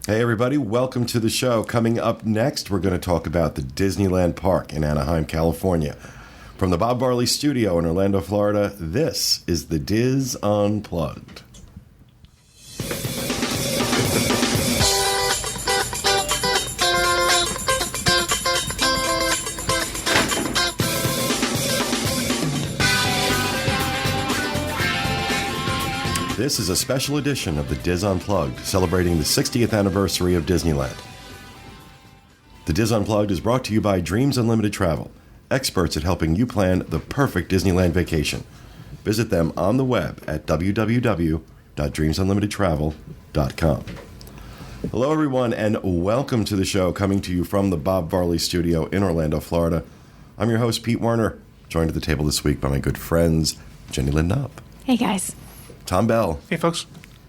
Hey everybody, welcome to the show. Coming up next, we're going to talk about the Disneyland Park in Anaheim, California. From the Bob Varley Studio in Orlando, Florida, this is the Diz Unplugged. This is a special edition of the Diz Unplugged, celebrating the 60th anniversary of Disneyland. The Diz Unplugged is brought to you by Dreams Unlimited Travel, experts at helping you plan the perfect Disneyland vacation. Visit them on the web at www.dreamsunlimitedtravel.com. Hello, everyone, and welcome to the show, coming to you from the Bob Varley Studio in Orlando, Florida. I'm your host, Pete Werner, joined at the table this week by my good friends, Jenny Lynn Knopp. Hey, guys. Tom Bell. Hey, folks.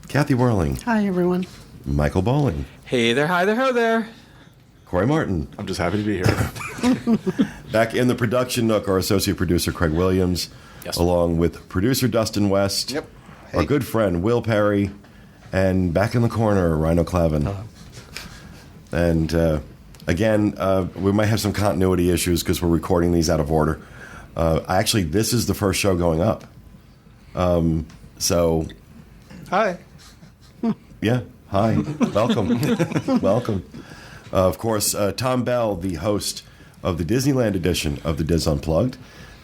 Kathy Whirling. Hi, everyone. Michael Bowling. Hey there, hi there, ho there. Corey Martin. I'm just happy to be here. Back in the production nook, our associate producer, Craig Williams, Yes. along with producer Dustin West, Yep. our good friend Will Perry, and back in the corner, Rhino Clavin. And again, we might have some continuity issues because we're recording these out of order. Actually, this is the first show going up. So, Hi. yeah, hi, welcome, welcome. Of course, Tom Bell, the host of the Disneyland edition of the Diz Unplugged,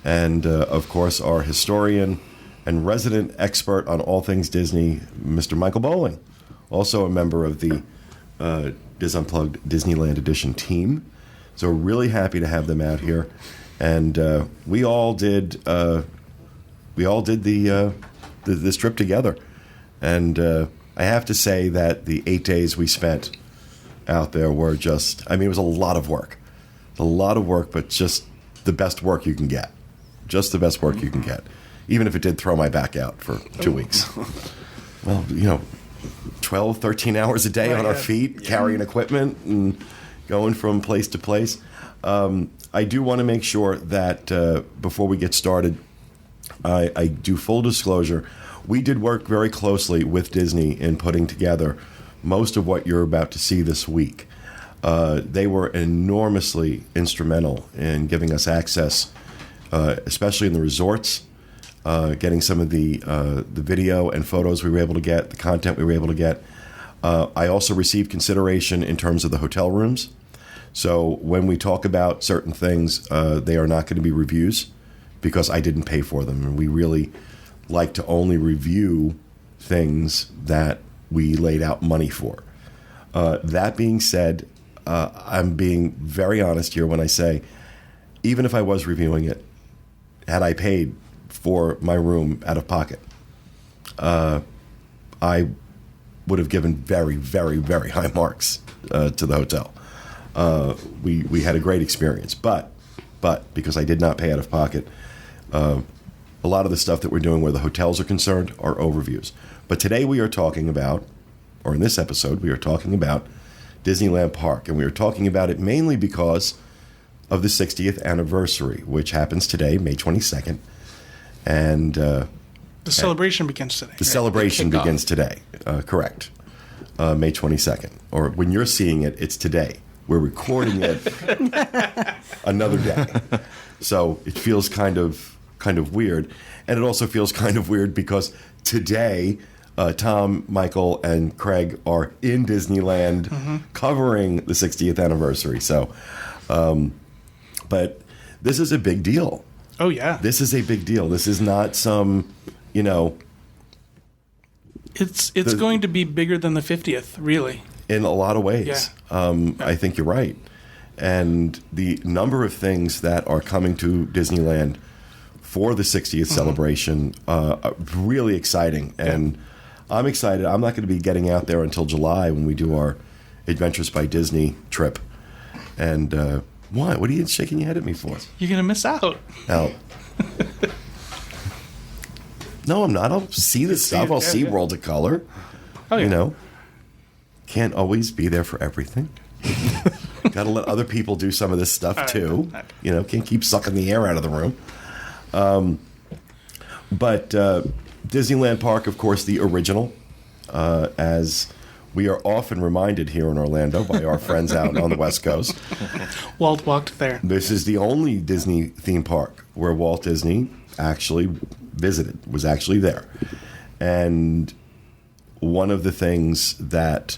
and of course, our historian and resident expert on all things Disney, Mr. Michael Bowling, also a member of the Diz Unplugged Disneyland edition team. So, we're really happy to have them out here, and we all did this trip together, and I have to say that the 8 days we spent out there were just, I mean, it was a lot of work, but just the best work you can get, even if it did throw my back out for 2 weeks. Well, 12, 13 hours a day on our feet, carrying equipment and going from place to place. I do want to make sure that before we get started, I do full disclosure. We did work very closely with Disney in putting together most of what you're about to see this week. They were enormously instrumental in giving us access, especially in the resorts, getting some of the video and photos we were able to get, the content we were able to get. I also received consideration in terms of the hotel rooms. So when we talk about certain things, they are not going to be reviews, because I didn't pay for them. And we really like to only review things that we laid out money for. That being said, I'm being very honest here when I say, even if I was reviewing it, had I paid for my room out of pocket, I would have given very, very, very high marks to the hotel. We had a great experience, but because I did not pay out of pocket, a lot of the stuff that we're doing where the hotels are concerned are overviews. But today we are talking about, or in this episode, we are talking about Disneyland Park. And we are talking about it mainly because of the 60th anniversary, which happens today, May 22nd. And The celebration begins today. the celebration begins today. Correct. May 22nd. Or when you're seeing it, it's today. We're recording it another day. So it feels kind of weird. And it also feels kind of weird because today, Tom, Michael, and Craig are in Disneyland covering the 60th anniversary. So, but this is a big deal. Oh, yeah. This is a big deal. This is not some, It's going to be bigger than the 50th, really. in a lot of ways. Yeah. I think you're right. And the number of things that are coming to Disneyland for the 60th celebration are really exciting. And I'm excited. I'm not going to be getting out there until July when we do our Adventures by Disney trip. And what? What are you shaking your head at me for? You're going to miss out. Now, no, I'm not. I'll see the stuff. I'll see World of Color. Oh, yeah. Can't always be there for everything. Got to let other people do some of this stuff too. Can't keep sucking the air out of the room. But Disneyland Park, of course, the original, as we are often reminded here in Orlando by our friends out on the West Coast. Walt walked there. This is the only Disney theme park where Walt Disney actually was actually there. And one of the things that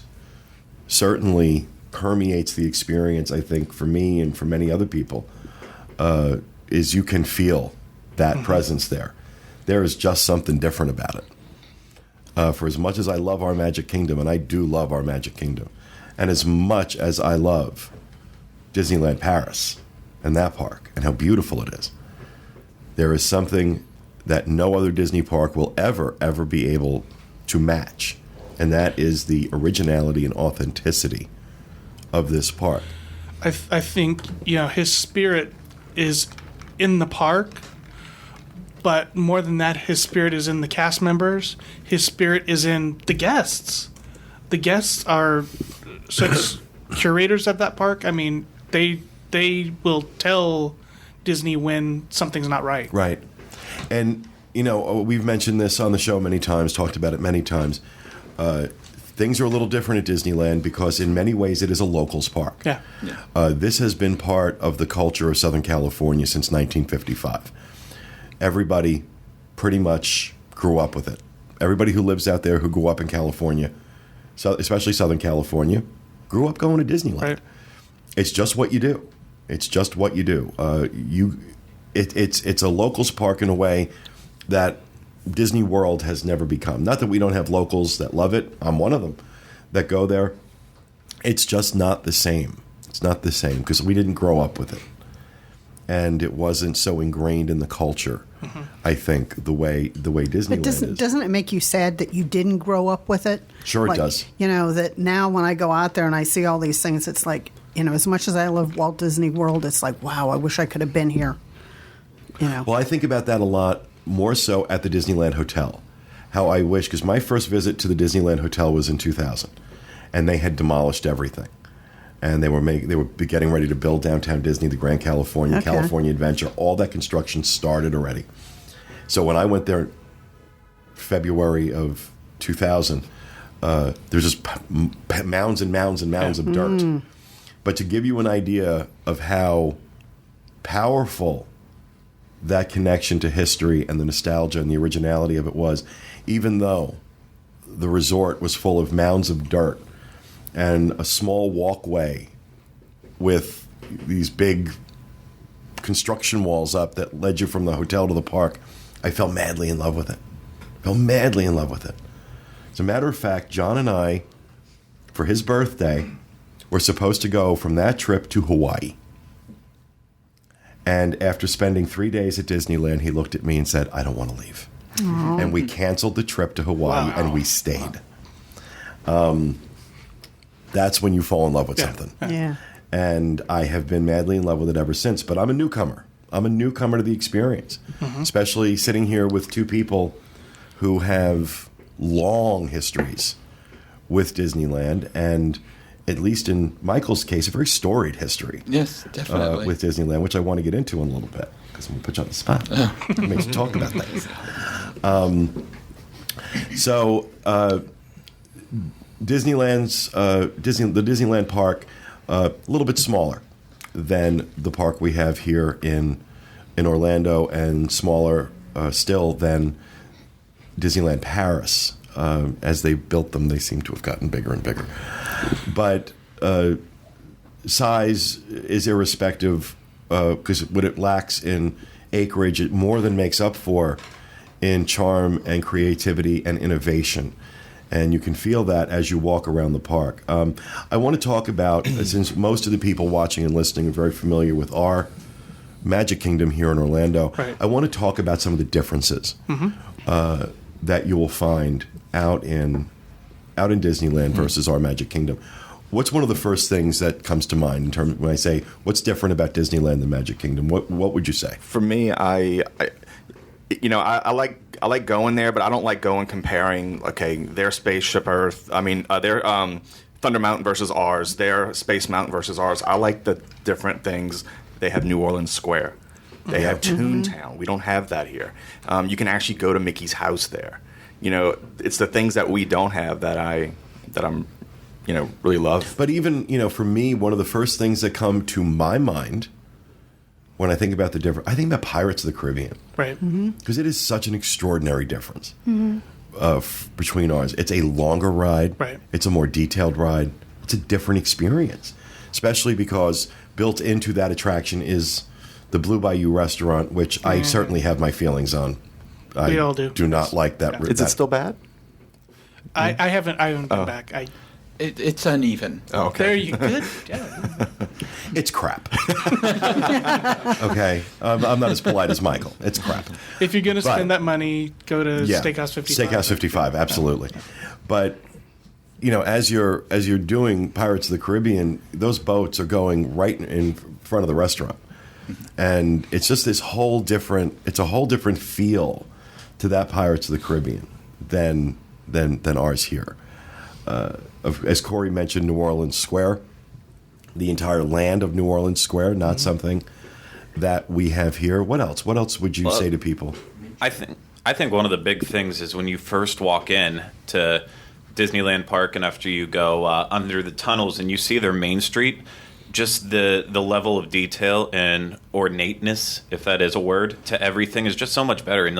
certainly permeates the experience, I think, for me and for many other people, is you can feel that presence there. There is just something different about it. For as much as I love our Magic Kingdom, and I do love our Magic Kingdom, and as much as I love Disneyland Paris and that park and how beautiful it is, there is something that no other Disney park will ever be able to match, and that is the originality and authenticity of this park. I think, his spirit is in the park, but more than that, his spirit is in the cast members. His spirit is in the guests. The guests are such curators at that park. I mean, they will tell Disney when something's not right. Right. And, we've mentioned this on the show many times, talked about it many times. Things are a little different at Disneyland because in many ways it is a locals park. Yeah. This has been part of the culture of Southern California since 1955. Everybody pretty much grew up with it. Everybody who lives out there who grew up in California, so especially Southern California, grew up going to Disneyland. Right. It's just what you do. It's just what you do. It's a locals park in a way that Disney World has never become. Not that we don't have locals that love it. I'm one of them that go there. It's just not the same. It's not the same because we didn't grow up with it. And it wasn't so ingrained in the culture, I think, the way Disneyland is. Doesn't it make you sad that you didn't grow up with it? Sure, it does. That now when I go out there and I see all these things, it's like, as much as I love Walt Disney World, it's like, wow, I wish I could have been here. Well, I think about that a lot, more so at the Disneyland Hotel. How I wish, because my first visit to the Disneyland Hotel was in 2000, and they had demolished everything. And they were getting ready to build Downtown Disney, the Grand California, California Adventure. All that construction started already. So when I went there February of 2000, there's just mounds and mounds and mounds of dirt. But to give you an idea of how powerful that connection to history and the nostalgia and the originality of it was, even though the resort was full of mounds of dirt, and a small walkway with these big construction walls up that led you from the hotel to the park, I fell madly in love with it. As a matter of fact, John and I, for his birthday, were supposed to go from that trip to Hawaii. And after spending 3 days at Disneyland, he looked at me and said, I don't want to leave. Aww. And we canceled the trip to Hawaii, and we stayed. That's when you fall in love with something. Yeah. And I have been madly in love with it ever since. But I'm a newcomer. I'm a newcomer to the experience, especially sitting here with two people who have long histories with Disneyland, and at least in Michael's case, a very storied history. Yes, definitely. With Disneyland, which I want to get into in a little bit, because I'm going to put you on the spot. It makes you talk about things. Disneyland's the Disneyland Park, a little bit smaller than the park we have here in Orlando, and smaller still than Disneyland Paris. As they built them, they seem to have gotten bigger and bigger. But size is irrespective, because what it lacks in acreage, it more than makes up for in charm and creativity and innovation. And you can feel that as you walk around the park. I want to talk about, since most of the people watching and listening are very familiar with our Magic Kingdom here in Orlando, right. I want to talk about some of the differences that you will find out in Disneyland versus our Magic Kingdom. What's one of the first things that comes to mind in terms when I say what's different about Disneyland than Magic Kingdom? What would you say? For me, I like going there, but I don't like going comparing. Okay, their Spaceship Earth. Their Thunder Mountain versus ours. Their Space Mountain versus ours. I like the different things. They have New Orleans Square. They have Toontown. We don't have that here. You can actually go to Mickey's house there. It's the things that we don't have that I'm really love. But even, for me, one of the first things that come to my mind when I think about I think about Pirates of the Caribbean. Right. Because it is such an extraordinary difference between ours. It's a longer ride. Right. It's a more detailed ride. It's a different experience, especially because built into that attraction is the Blue Bayou restaurant, which I certainly have my feelings on. We all do. Do not like that. Is it still bad? I haven't been back. It's uneven. Oh, okay. There you good. Yeah. It's crap. Okay, I'm not as polite as Michael. It's crap. If you're gonna But- spend that money, go to Steakhouse 55. Steakhouse 55, absolutely. But as you're doing Pirates of the Caribbean, those boats are going right in front of the restaurant, and it's just this whole different. It's a whole different feel to that Pirates of the Caribbean than ours here. As Corey mentioned, New Orleans Square, the entire land of New Orleans Square, not something that we have here. What else? What else would you say to people? I think one of the big things is when you first walk in to Disneyland Park, and after you go under the tunnels and you see their Main Street, just the level of detail and ornateness, if that is a word, to everything is just so much better. And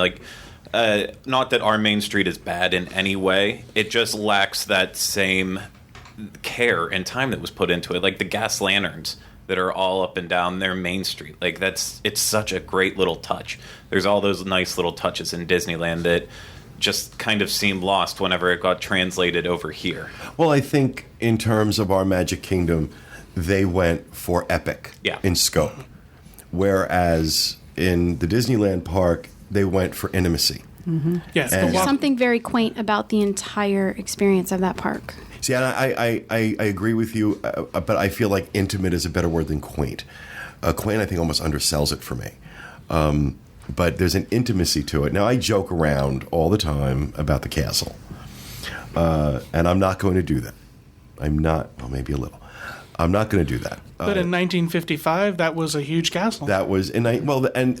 not that our Main Street is bad in any way, it just lacks that same care and time that was put into it. Like the gas lanterns that are all up and down their Main Street. It's such a great little touch. There's all those nice little touches in Disneyland that just kind of seemed lost whenever it got translated over here. Well, I think in terms of our Magic Kingdom, they went for epic in scope, whereas in the Disneyland Park, they went for intimacy. Yes. And- There's something very quaint about the entire experience of that park. See, and I agree with you, but I feel like intimate is a better word than quaint. Quaint, I think, almost undersells it for me. But there's an intimacy to it. Now, I joke around all the time about the castle, and I'm not going to do that. I'm not, well, maybe a little. I'm not going to do that. But in 1955, that was a huge castle. That was, and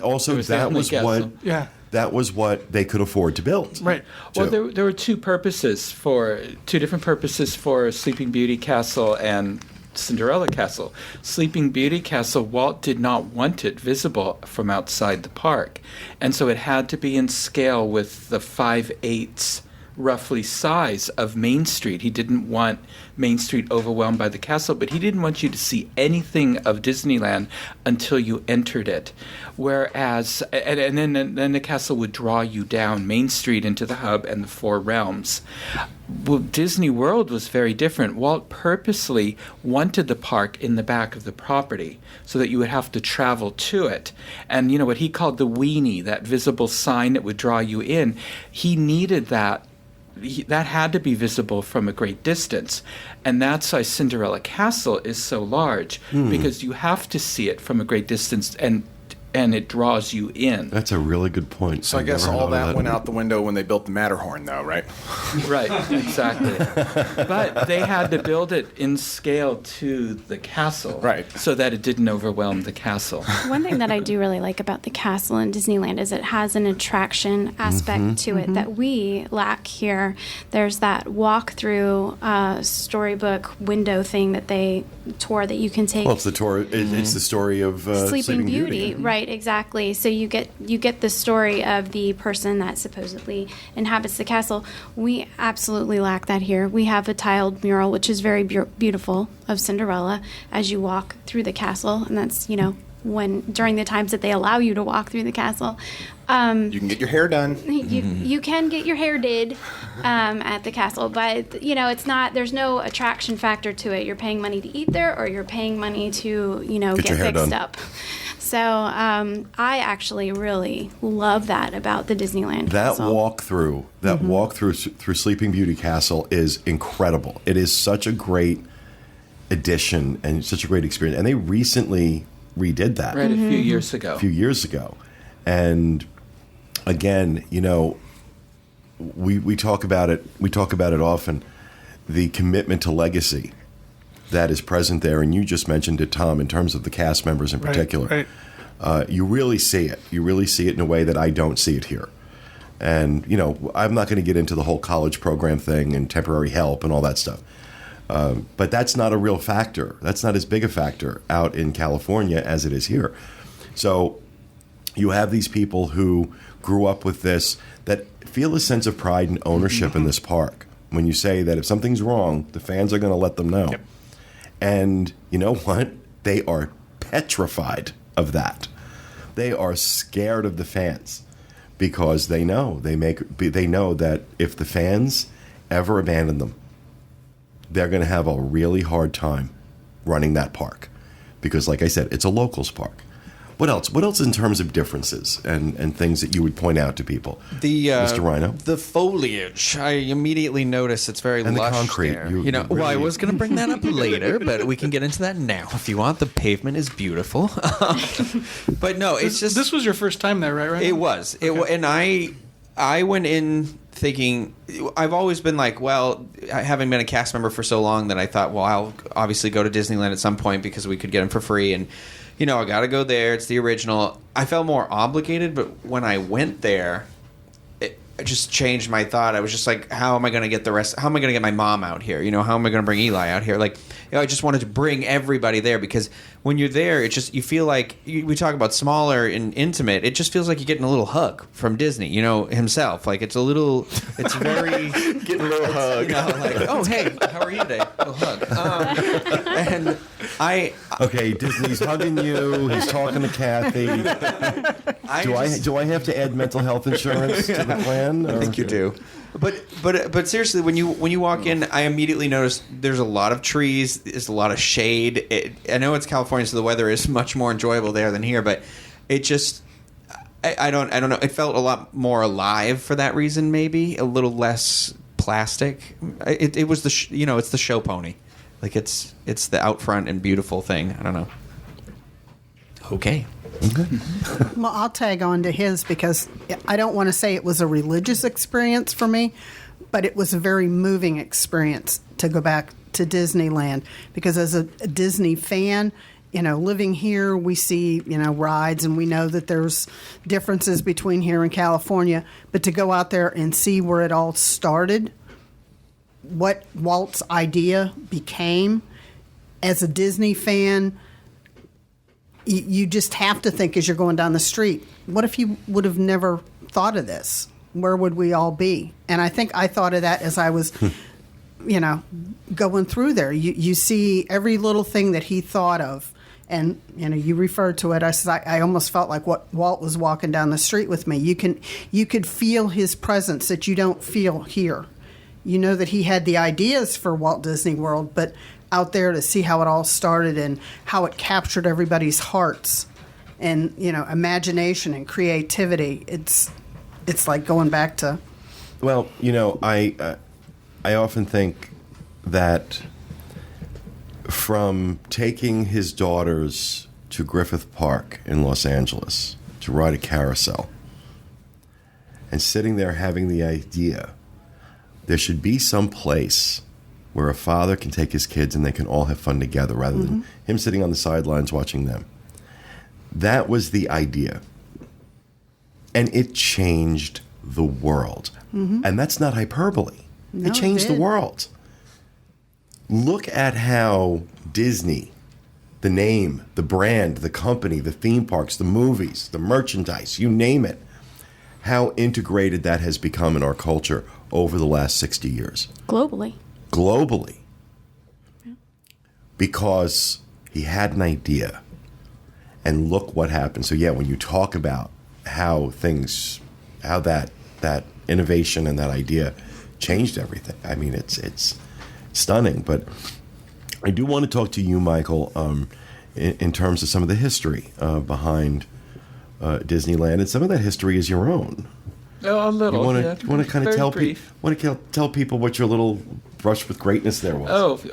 also was that definitely was castle. what. Yeah. That was what they could afford to build. Right. Well, too. there were two different purposes for Sleeping Beauty Castle and Cinderella Castle. Sleeping Beauty Castle, Walt did not want it visible from outside the park, and so it had to be in scale with the 5/8 roughly size of Main Street. He didn't want Main Street overwhelmed by the castle, but he didn't want you to see anything of Disneyland until you entered it. Whereas, and then the castle would draw you down Main Street into the hub and the Four Realms. Well, Disney World was very different. Walt purposely wanted the park in the back of the property so that you would have to travel to it. And what he called the weenie, that visible sign that would draw you in, he needed that. That had to be visible from a great distance. And that's why Cinderella Castle is so large, because you have to see it from a great distance, and it draws you in. That's a really good point. So I guess all that went out the window when they built the Matterhorn, though, right? Right, exactly. But they had to build it in scale to the castle, Right. so that it didn't overwhelm the castle. One thing that I do really like about the castle in Disneyland is it has an attraction aspect to it that we lack here. There's that walk-through storybook window thing that they tour that you can take. Well, it's the tour. It's the story of Sleeping Beauty, right? Exactly. So you get the story of the person that supposedly inhabits the castle. We absolutely lack that here. We have a tiled mural, which is very beautiful, of Cinderella as you walk through the castle, and that's when during the times that they allow you to walk through the castle. You can get your hair done. You can get your hair did at the castle, but it's not. There's no attraction factor to it. You're paying money to eat there, or you're paying money to get your hair fixed done. up. So I actually really love that about the Disneyland That castle. walk through through Sleeping Beauty Castle is incredible. It is such a great addition and such a great experience. And they recently redid that Right, a few years ago. And again, we talk about it. We talk about it often. The commitment to legacy that is present there, and you just mentioned it, Tom, in terms of the cast members in particular. Right. You really see it. You really see it in a way that I don't see it here. And I'm not going to get into the whole college program thing and temporary help and all that stuff. But that's not a real factor. That's not as big a factor out in California as it is here. So you have these people who grew up with this that feel a sense of pride and ownership in this park. When you say that if something's wrong, the fans are going to let them know. Yep. And you know what? They are petrified of that. They are scared of the fans because they know that if the fans ever abandon them, they're going to have a really hard time running that park because, like I said, it's a locals park. What else? What else in terms of differences and things that you would point out to people? Mr. Rhino? The foliage. I immediately notice it's very and lush the concrete. there. Well, I was going to bring that up later, but we can get into that now if you want. The pavement is beautiful. But no, it's just... This was your first time there, right? It was. Okay. And I went in thinking... I've always been like, well, having been a cast member for so long that I thought, well, I'll obviously go to Disneyland at some point because we could get them for free and... I got to go there. It's the original. I felt more obligated, but when I went there, it just changed my thought. I was just like, how am I going to get the rest? How am I going to get my mom out here? How am I going to bring Eli out here? Like, I just wanted to bring everybody there because when you're there, it just, you feel like, we talk about smaller and intimate. It just feels like you're getting a little hug from Disney, himself. Like, it's very... Getting a little hug. Like, oh, hey, how are you today? Oh, hug. And Okay, Disney's hugging you. He's talking to Kathy. Do I have to add mental health insurance to the plan? I think you do. But seriously, when you walk in, I immediately notice there's a lot of trees. There's a lot of shade. I know it's California, so the weather is much more enjoyable there than here. But it just, I don't know. It felt a lot more alive for that reason. Maybe a little less plastic. It was it's the show pony. Like it's the out front and beautiful thing. I don't know. Okay. Well, I'll tag on to his because I don't want to say it was a religious experience for me, but it was a very moving experience to go back to Disneyland because as a Disney fan, living here, we see, rides and we know that there's differences between here and California, but to go out there and see where it all started, what Walt's idea became as a Disney fan, you just have to think as you're going down the street, what if you would have never thought of this? Where would we all be? And I think I thought of that as I was, going through there. You see every little thing that he thought of. And, you referred to it. I almost felt like what Walt was walking down the street with me. You could feel his presence that you don't feel here. You know that he had the ideas for Walt Disney World, but out there to see how it all started and how it captured everybody's hearts and, imagination and creativity. It's like going back to... Well, I often think that from taking his daughters to Griffith Park in Los Angeles to ride a carousel and sitting there having the idea there should be some place where a father can take his kids and they can all have fun together rather than him sitting on the sidelines watching them. That was the idea. And it changed the world. And that's not hyperbole. No, it changed the world. Look at how Disney, the name, the brand, the company, the theme parks, the movies, the merchandise, you name it, how integrated that has become in our culture over the last 60 years. Globally. Yeah. Because he had an idea. And look what happened. So yeah, when you talk about how that innovation and that idea changed everything. I mean, it's stunning. But I do want to talk to you, Michael, in terms of some of the history behind Disneyland, and some of that history is your own. Oh, a little. You want to kind of tell people what your little brush with greatness there was?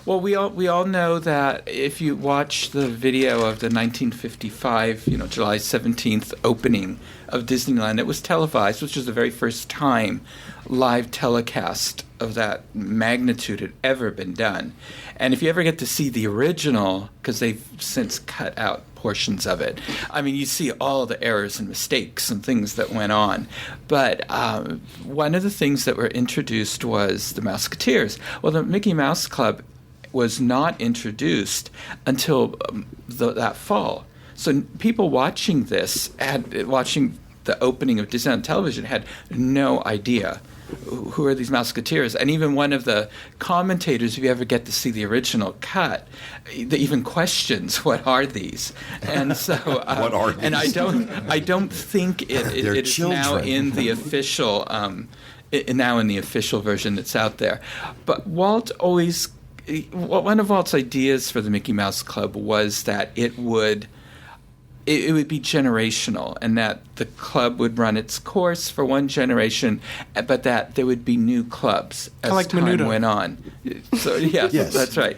Well, we all know that if you watch the video of the 1955, July 17th opening of Disneyland, it was televised, which was the very first time live telecast of that magnitude had ever been done. And if you ever get to see the original, because they've since cut out portions of it, I mean, you see all the errors and mistakes and things that went on. But one of the things that were introduced was the Mouseketeers. Well, the Mickey Mouse Club was not introduced until that fall. So people watching watching the opening of Disneyland Television had no idea who are these Mouseketeers. And even one of the commentators, if you ever get to see the original cut, they even questions, what are these? And so, What are these? And I don't think it is now in the official, now in the official version that's out there. But Walt always, one of Walt's ideas for the Mickey Mouse Club was that it would be generational, and that the club would run its course for one generation, but that there would be new clubs as like time Menudo. went on. So yes, that's right.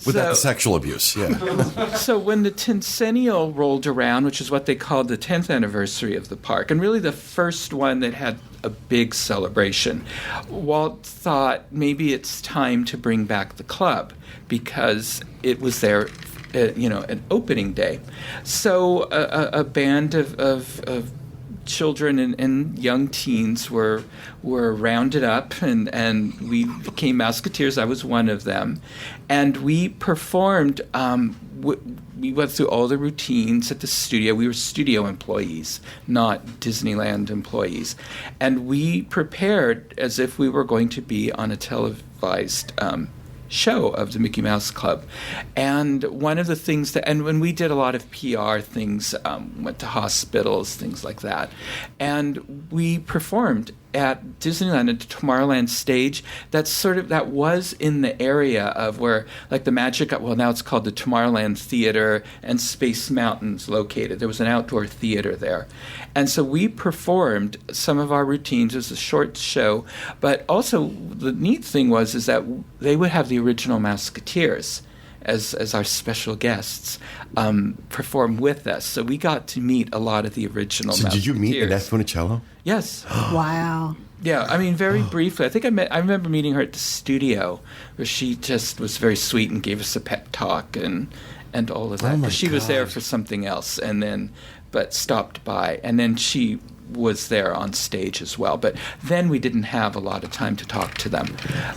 Without the sexual abuse, yeah. So when the Tencennial rolled around, which is what they called the 10th anniversary of the park, and really the first one that had a big celebration, Walt thought maybe it's time to bring back the club because it was there, an opening day. So a band of children and young teens were rounded up, and we became Mouseketeers. I was one of them, and we performed. We went through all the routines at the studio. We were studio employees, not Disneyland employees, and we prepared as if we were going to be on a televised show of the Mickey Mouse Club. And one of the things and when we did a lot of PR things, went to hospitals, things like that, and we performed at Disneyland, at the Tomorrowland stage. That was in the area of where, like, the Magic, well, now it's called the Tomorrowland Theater and Space Mountain's located. There was an outdoor theater there. And so we performed some of our routines. It was a short show, but also the neat thing is that they would have the original Mouseketeers as our special guests perform with us. So we got to meet a lot of the original Mouseketeers. Did you meet Annette Funicello? Yes. Wow. Yeah, I mean, very briefly. I think I remember meeting her at the studio, where she just was very sweet and gave us a pep talk and all of that. Oh my She was there God. for something else, but stopped by, and then she was there on stage as well. But then we didn't have a lot of time to talk to them.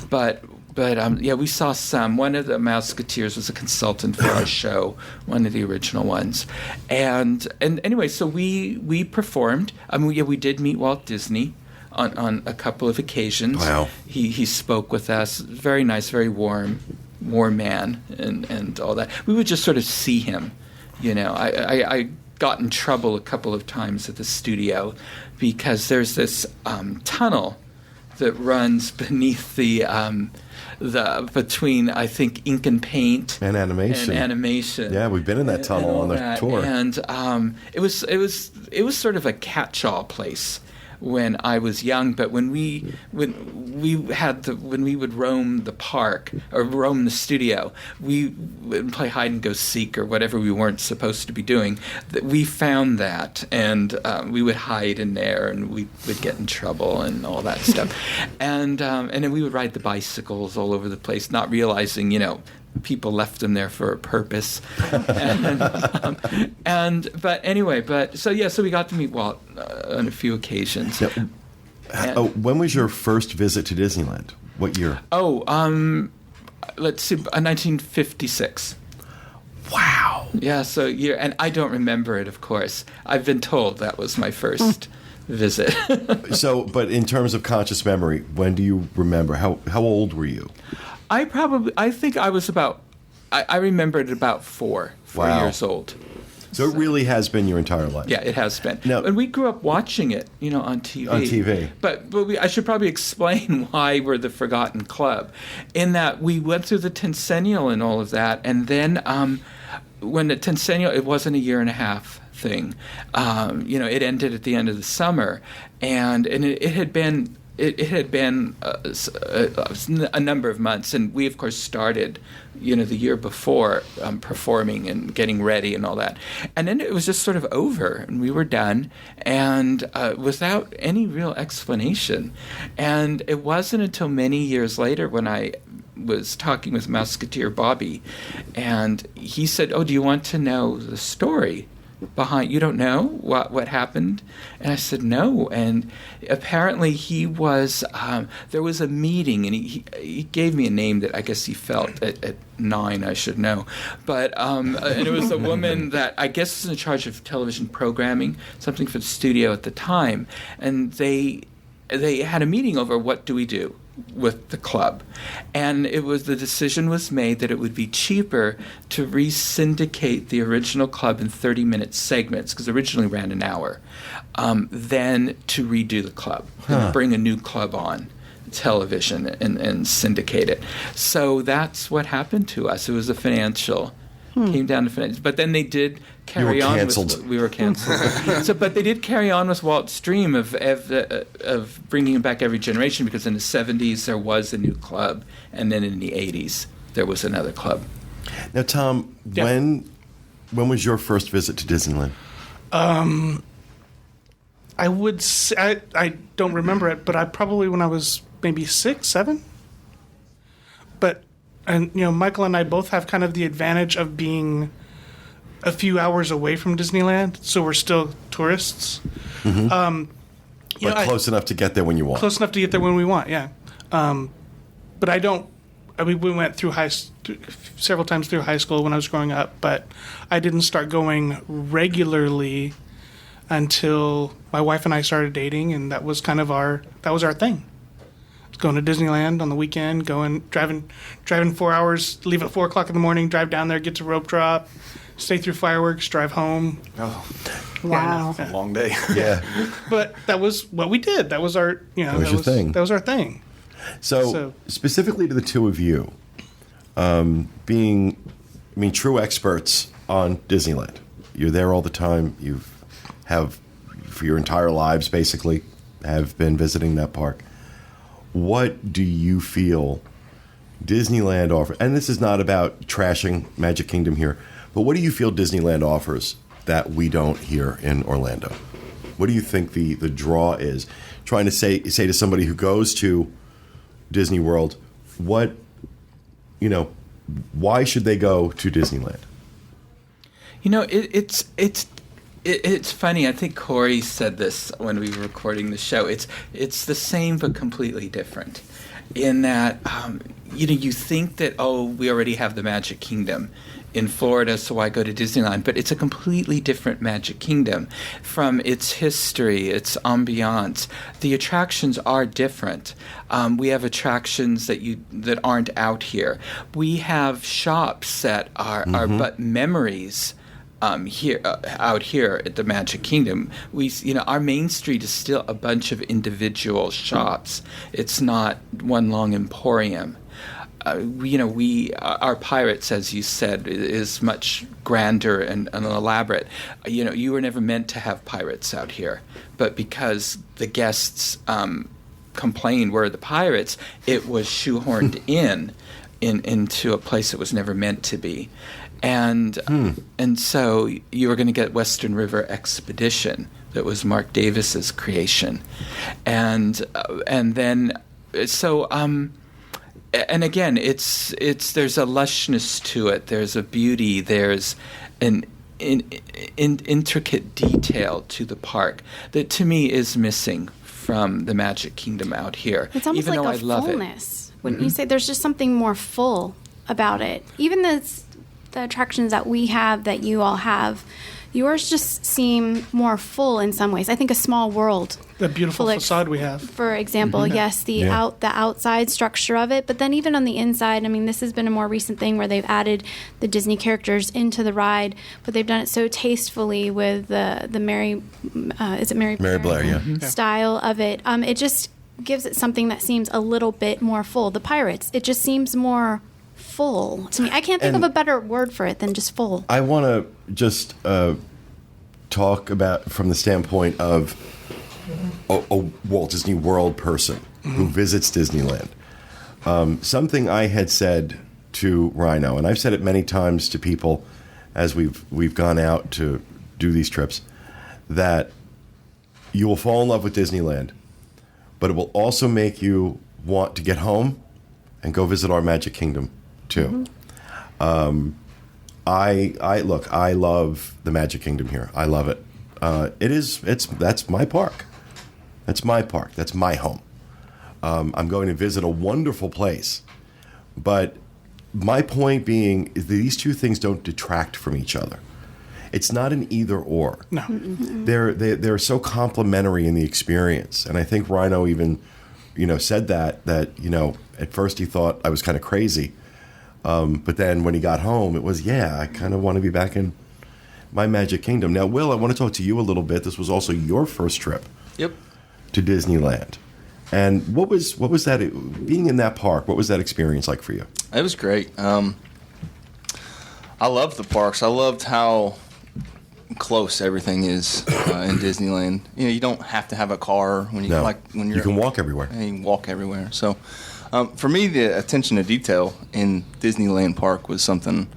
But we saw some. One of the Mouseketeers was a consultant for our show, one of the original ones. And anyway, so we performed. We did meet Walt Disney on a couple of occasions. Wow. He spoke with us. Very nice, very warm man, and all that. We would just sort of see him. I got in trouble a couple of times at the studio because there's this tunnel that runs beneath the between, I think, ink and paint And animation. Yeah, we've been in that tunnel on the tour. And it was sort of a catch-all place when I was young. But when we would roam the park or roam the studio, we would play hide and go seek or whatever we weren't supposed to be doing. We found that, and we would hide in there, and we would get in trouble and all that stuff. And then we would ride the bicycles all over the place, not realizing, people left them there for a purpose. So we got to meet Walt on a few occasions. Yep. When was your first visit to Disneyland? What year? Let's see, 1956. Wow. Yeah, and I don't remember it, of course. I've been told that was my first visit. But in terms of conscious memory, when do you remember? How old were you? I think I was I remembered about four Wow. years old. So it really has been your entire life. Yeah, it has been. Now- And we grew up watching it, on TV. On TV. But I should probably explain why we're the Forgotten Club, in that we went through the Tencennial and all of that, and then when the Tencennial, it wasn't a year and a half thing. It ended at the end of the summer, and it had been it had been a number of months, and we of course started, the year before, performing and getting ready and all that, and then it was just sort of over, and we were done, and without any real explanation. And it wasn't until many years later when I was talking with Musketeer Bobby, and he said, "Oh, do you want to know the story behind? You don't know what happened?" And I said, "No." And apparently he was there was a meeting, and he gave me a name that I guess he felt at 9 I should know, but and it was a woman that I guess was in charge of television programming, something for the studio at the time, and they had a meeting over what do we do with the club, and the decision was made that it would be cheaper to re-syndicate the original club in 30-minute segments, because originally ran an hour, than to redo the club and bring a new club on television and syndicate it. So that's what happened to us. It was a financial. Came down to finance, but then they did carry on. We were canceled. But they did carry on with Walt's dream of bringing back every generation, because in the 70s there was a new club, and then in the 80s there was another club. Now, Tom, when was your first visit to Disneyland? I would say, I don't remember it, but I probably when I was maybe 6, 7. And, Michael and I both have kind of the advantage of being a few hours away from Disneyland, so we're still tourists. Mm-hmm. But close enough to get there when you want. Close enough to get there when we want, yeah. But we went through several times through high school when I was growing up, but I didn't start going regularly until my wife and I started dating, and that was kind of our thing. Going to Disneyland on the weekend, driving 4 hours, leave at 4 o'clock in the morning, drive down there, get to rope drop, stay through fireworks, drive home. Oh, wow, a long day. Yeah, but that was what we did. That was our, that was your thing. That was our thing. So specifically to the two of you, being true experts on Disneyland. You're there all the time. You have for your entire lives basically have been visiting that park. What do you feel Disneyland offers? And this is not about trashing Magic Kingdom here, but what do you feel Disneyland offers that we don't here in Orlando? What do you think the draw is? Trying to say to somebody who goes to Disney World, why should they go to Disneyland? It's funny. I think Corey said this when we were recording the show. It's the same but completely different, in that you think that we already have the Magic Kingdom in Florida, so why go to Disneyland? But it's a completely different Magic Kingdom, from its history, its ambiance. The attractions are different. We have attractions that aren't out here. We have shops that are but memories. Out here at the Magic Kingdom, our Main Street is still a bunch of individual shops. It's not one long emporium. Our Pirates, as you said, is much grander and elaborate. You were never meant to have pirates out here, but because the guests complained we're the pirates, it was shoehorned into a place it was never meant to be. And so you were going to get Western River Expedition, that was Mark Davis's creation, and then again there's a lushness to it, there's a beauty, there's an intricate detail to the park that to me is missing from the Magic Kingdom out here. It's almost even like though a I love fullness. Wouldn't you say there's just something more full about it? Even the attractions that we have, that you all have, yours just seem more full in some ways. I think A Small World. The beautiful facade we have. For example, yes, the outside structure of it, but then even on the inside, this has been a more recent thing where they've added the Disney characters into the ride, but they've done it so tastefully with the Mary Blair style of it. It just gives it something that seems a little bit more full. The Pirates, it just seems more full to me. I can't think of a better word for it than just full. I want to just talk about from the standpoint of a Walt Disney World person who visits Disneyland, something I had said to Rhino, and I've said it many times to people as we've gone out to do these trips, that you will fall in love with Disneyland, but it will also make you want to get home and go visit our Magic Kingdom too. I love the Magic Kingdom here. I love it. That's my park. That's my park. That's my home. I'm going to visit a wonderful place, but my point being is that these two things don't detract from each other. It's not an either or. No. They're so complementary in the experience, and I think Rhino even, said that at first he thought I was kind of crazy, but then when he got home, it was I kind of want to be back in my Magic Kingdom. Now, Will, I want to talk to you a little bit. This was also your first trip. Yep. To Disneyland, and what was that being in that park? What was that experience like for you? It was great. I loved the parks. I loved how close everything is in Disneyland. You don't have to have a car when you can walk everywhere. You can walk everywhere. So, for me, the attention to detail in Disneyland Park was something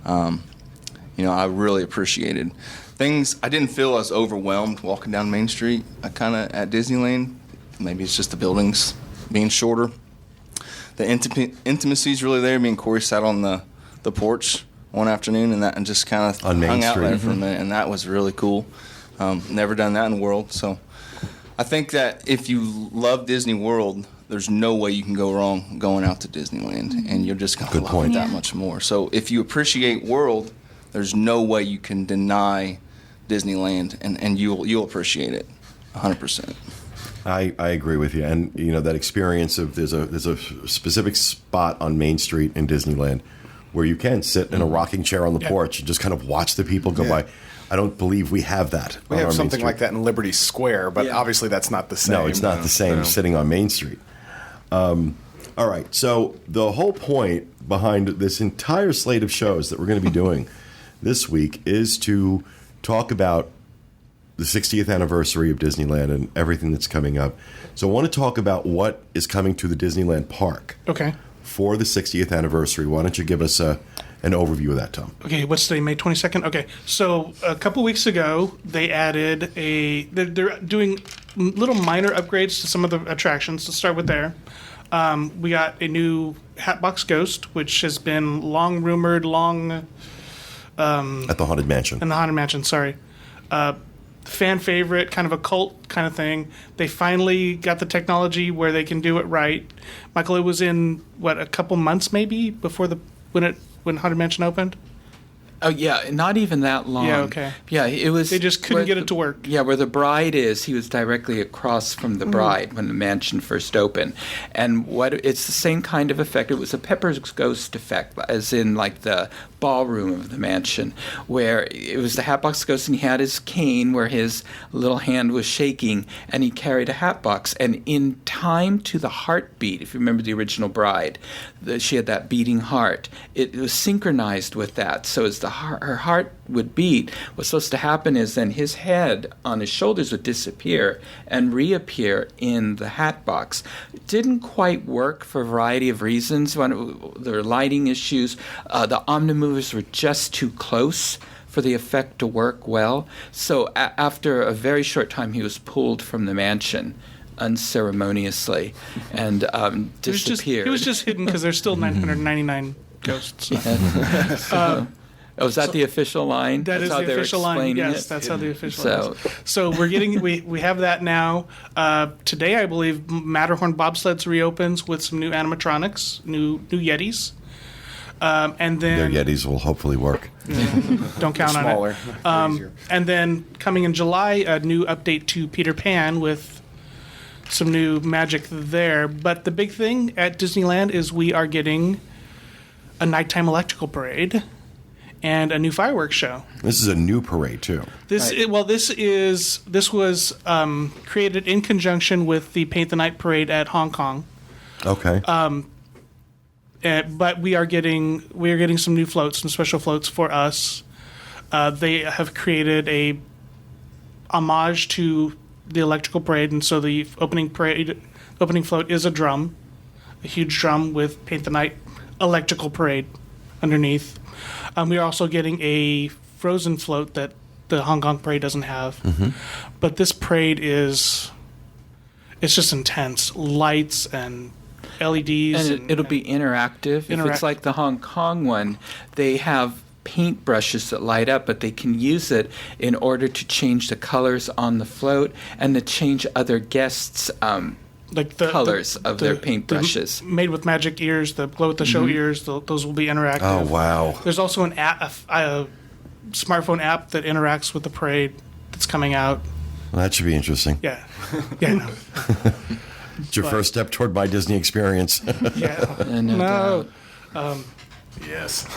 I really appreciated. Things I didn't feel as overwhelmed walking down Main Street. At Disneyland. Maybe it's just the buildings being shorter. The intimacy is really there. Me and Corey sat on the porch one afternoon and just kind of hung out there for a minute, and that was really cool. Never done that in the world. So I think that if you love Disney World, there's no way you can go wrong going out to Disneyland, and you're just going to love it that much more. So if you appreciate World, there's no way you can deny Disneyland, and you'll appreciate it 100%. I agree with you, and that experience of there's a specific spot on Main Street in Disneyland where you can sit in a rocking chair on the porch and just kind of watch the people go by. I don't believe we have that. We have something like that in Liberty Square, but obviously that's not the same. No, it's not the same sitting on Main Street. All right, so the whole point behind this entire slate of shows that we're going to be doing this week is to talk about the 60th anniversary of Disneyland and everything that's coming up. So I want to talk about what is coming to the Disneyland Park. Okay. For the 60th anniversary. Why don't you give us an overview of that, Tom? Okay, what's today, May 22nd? Okay, so a couple weeks ago, they added they're doing little minor upgrades to some of the attractions. Let's start with there. We got a new Hatbox Ghost, which has been long rumored, at the Haunted Mansion. In the Haunted Mansion, sorry. Fan favorite, kind of a cult kind of thing. They finally got the technology where they can do it right. Michael, it was in a couple months maybe before when Haunted Mansion opened. Oh yeah, not even that long. Yeah, okay. Yeah, it was. They just couldn't get it to work. Yeah, where the bride is, he was directly across from the bride when the mansion first opened, and it's the same kind of effect. It was a Pepper's Ghost effect, as in like the ballroom of the mansion, where it was the Hatbox Ghost, and he had his cane where his little hand was shaking, and he carried a hatbox, and in time to the heartbeat, if you remember the original bride, she had that beating heart. It was synchronized with that, so as her heart would beat, what's supposed to happen is then his head on his shoulders would disappear and reappear in the hatbox. It didn't quite work for a variety of reasons. There were lighting issues. The Omnimovers were just too close for the effect to work well. So after a very short time, he was pulled from the mansion unceremoniously and disappeared. He was just hidden because there's still 999 ghosts. Is that the official line? That that's is how the official line. Yes, that's how the official line is. So we're getting we have that now. Today, I believe Matterhorn Bobsleds reopens with some new animatronics, new Yetis, and then their Yetis will hopefully work. Don't count on it. And then coming in July, a new update to Peter Pan with some new magic there. But the big thing at Disneyland is we are getting a nighttime electrical parade and a new fireworks show. This is a new parade too. This was created in conjunction with the Paint the Night parade at Hong Kong. Okay. But we are getting some new floats, some special floats for us. They have created a homage to the electrical parade, and so the opening float is a huge drum with Paint the Night electrical parade underneath. We are also getting a frozen float that the Hong Kong parade doesn't have. But this parade it's just intense. Lights and LEDs. And it'll be interactive. If it's like the Hong Kong one, they have paint brushes that light up, but they can use it in order to change the colors on the float and to change other guests' like colors of their paint brushes. Made with magic ears, the glow with the show ears, those will be interactive. Oh, wow. There's also an app, a smartphone app that interacts with the parade that's coming out. Well, that should be interesting. Yeah. Yeah, no. It's your first step toward my Disney experience. Yeah. No. Yes.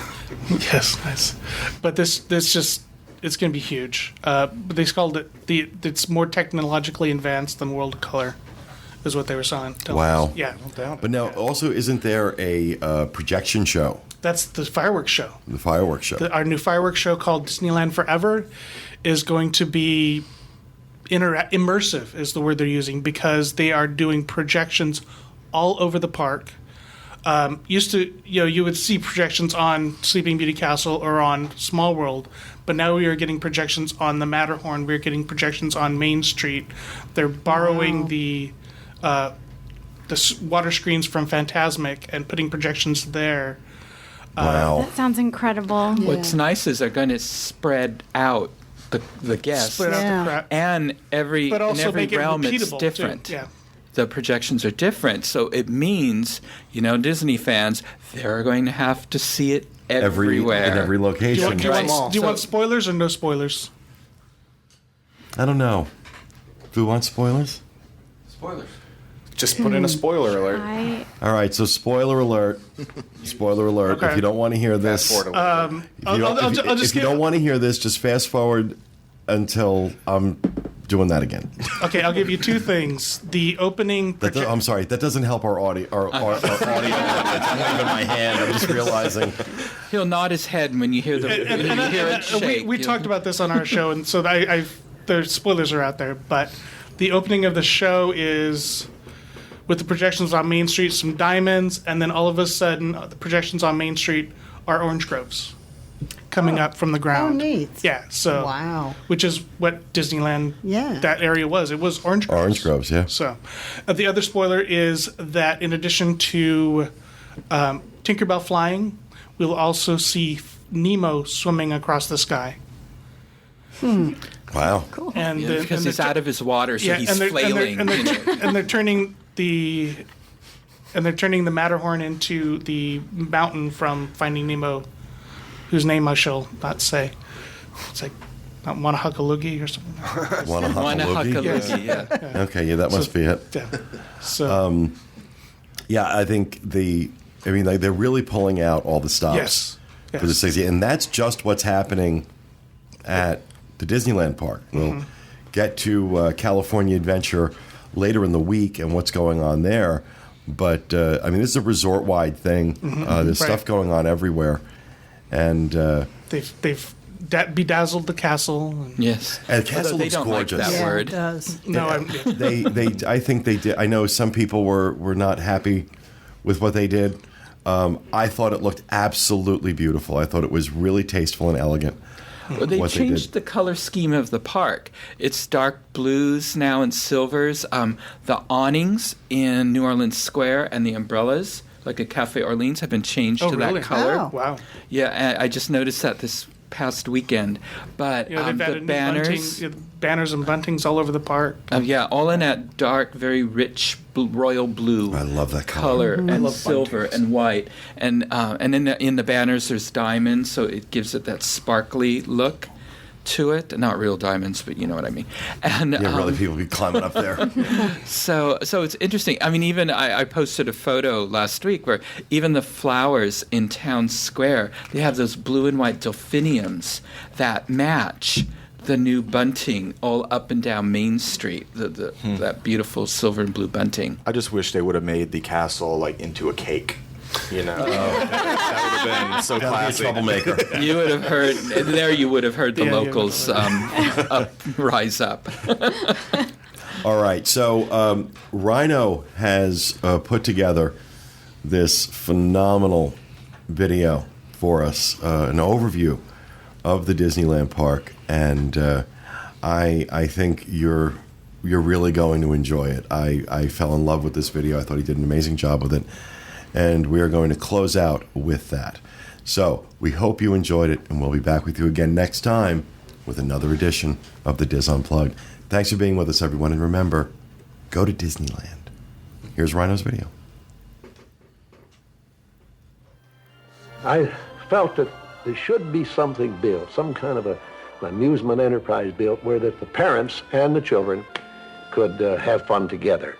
Yes, nice. But this just, it's going to be huge. But they called it, it's more technologically advanced than World of Color, is what they were telling Wow. us. Yeah. But now, also, isn't there a projection show? That's the fireworks show. The fireworks show. Our new fireworks show called Disneyland Forever is going to be immersive, is the word they're using, because they are doing projections all over the park. Used to, you would see projections on Sleeping Beauty Castle or on Small World, but now we are getting projections on the Matterhorn. We're getting projections on Main Street. They're borrowing the water screens from Fantasmic and putting projections there. Wow. That sounds incredible. What's nice is they're going to spread out the guests, Spread out the crowd. and But in also every make it realm it's repeatable, different. too. Yeah. The projections are different, so it means Disney fans, they're going to have to see it everywhere In every location. Do you want spoilers or no spoilers? I don't know. Do we want spoilers? Spoilers. Just put in a spoiler alert. All right, so spoiler alert. Spoiler alert. Okay. If you don't want to hear this, Fast forward a little bit. if you don't want to hear this, just fast forward until I'm doing that again. Okay, I'll give you two things. The opening. I'm sorry, that doesn't help our audio. Our audio. It's not even my hand. I'm just realizing. He'll nod his head when you hear it shake. We talked about this on our show, and so the spoilers are out there. But the opening of the show is with the projections on Main Street, some diamonds, and then all of a sudden, the projections on Main Street are orange groves coming up from the ground. Oh, neat. Yeah. So. Wow. Which is what Disneyland. Yeah. That area was. It was orange groves. Orange groves, yeah. So, the other spoiler is that in addition to Tinkerbell flying, we'll also see Nemo swimming across the sky. Wow. Cool. And because he's out of his water, so he's and they're- flailing. and they're turning the Matterhorn into the mountain from Finding Nemo, whose name I shall not say. It's like Wanahakalugi or something. Wanahakalugi, yeah. Okay, yeah, that must be it. Yeah. So Yeah, I think they're really pulling out all the stops. yes. For the 60, and that's just what's happening at the Disneyland Park. We'll get to California Adventure later in the week and what's going on there. But, this is a resort-wide thing. There's stuff going on everywhere. And They've bedazzled the castle. And Yes. And the castle Although they looks don't gorgeous. like that Yeah, word. it does. no, I think they did. I know some people were not happy with what they did. I thought it looked absolutely beautiful. I thought it was really tasteful and elegant. Well, they what they changed did. the color scheme of the park. It's dark blues now and silvers. The awnings in New Orleans Square and the umbrellas, like at Cafe Orleans, have been changed to really? that color. Oh. wow. Yeah, I just noticed that this past weekend. But Yeah, they've the added new banners, banners and buntings all over the park. all in that dark, very rich royal blue. I love that color. And silver and white, and in the banners there's diamonds, so it gives it that sparkly look to it. Not real diamonds, but you know what I mean. And Yeah, really, people be climbing up there. so it's interesting. I mean, even I posted a photo last week where even the flowers in Town Square, they have those blue and white delphiniums that match the new bunting all up and down Main Street, that beautiful silver and blue bunting. I just wish they would have made the castle into a cake. That would have been so Gotta be a classy. troublemaker. You would have heard the Yeah, locals rise up. All right. So Rhino has put together this phenomenal video for us, an overview of the Disneyland Park, and I think you're really going to enjoy it. I fell in love with this video. I thought he did an amazing job with it, and we are going to close out with that. So we hope you enjoyed it, and we'll be back with you again next time with another edition of the Diz Unplugged. Thanks for being with us, everyone, and remember, go to Disneyland. Here's Rhino's video. I felt that there should be something built, some kind of an amusement enterprise built where that the parents and the children could have fun together.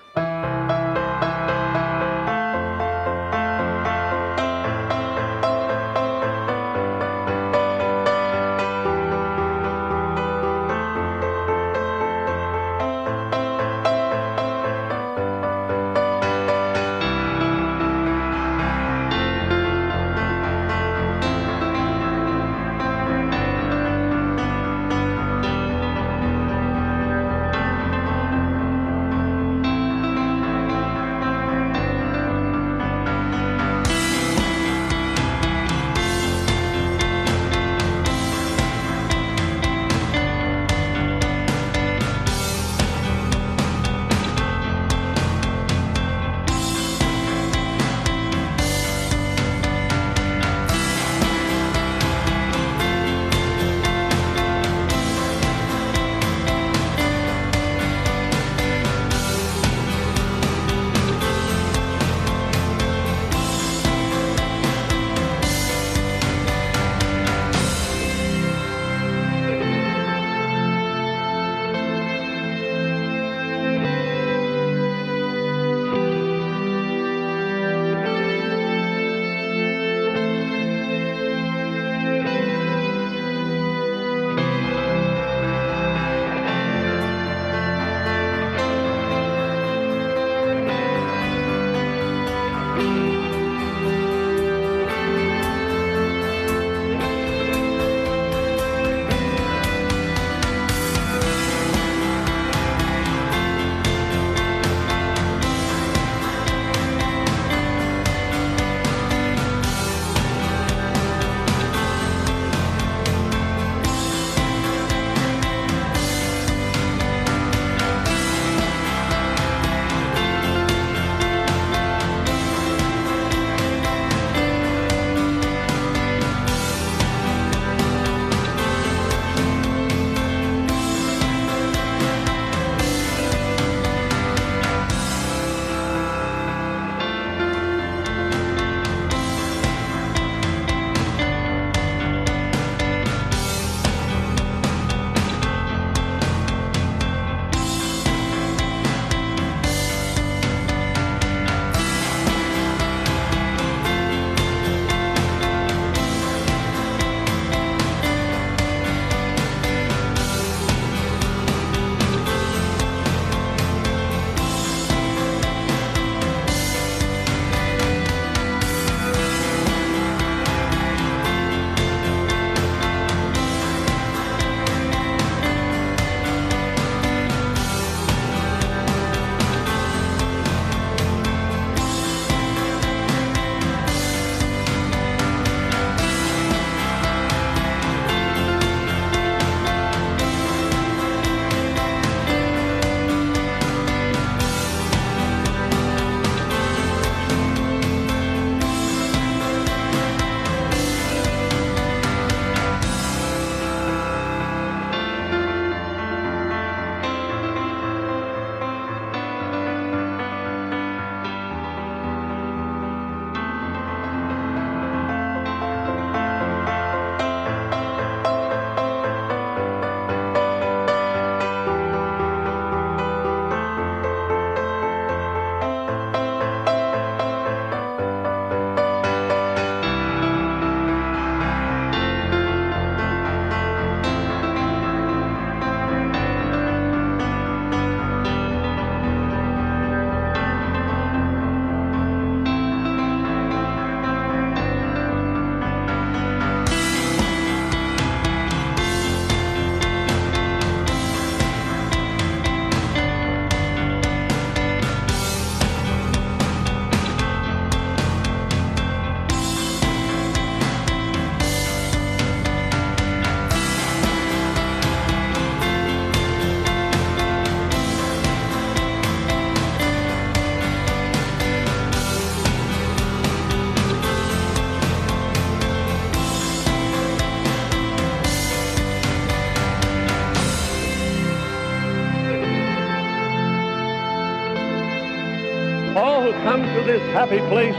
come to this happy place,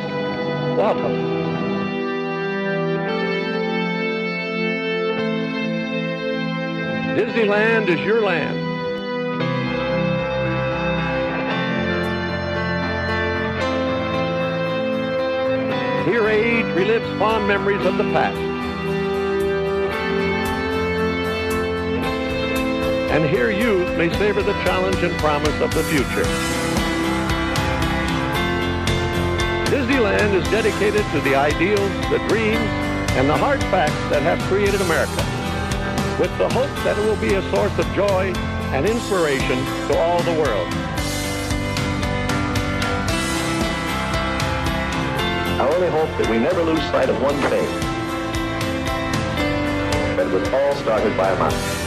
welcome. Disneyland is your land. Here age relives fond memories of the past. And here youth may savor the challenge and promise of the future. Disneyland is dedicated to the ideals, the dreams, and the hard facts that have created America, with the hope that it will be a source of joy and inspiration to all the world. I only hope that we never lose sight of one thing, that it was all started by a mouse.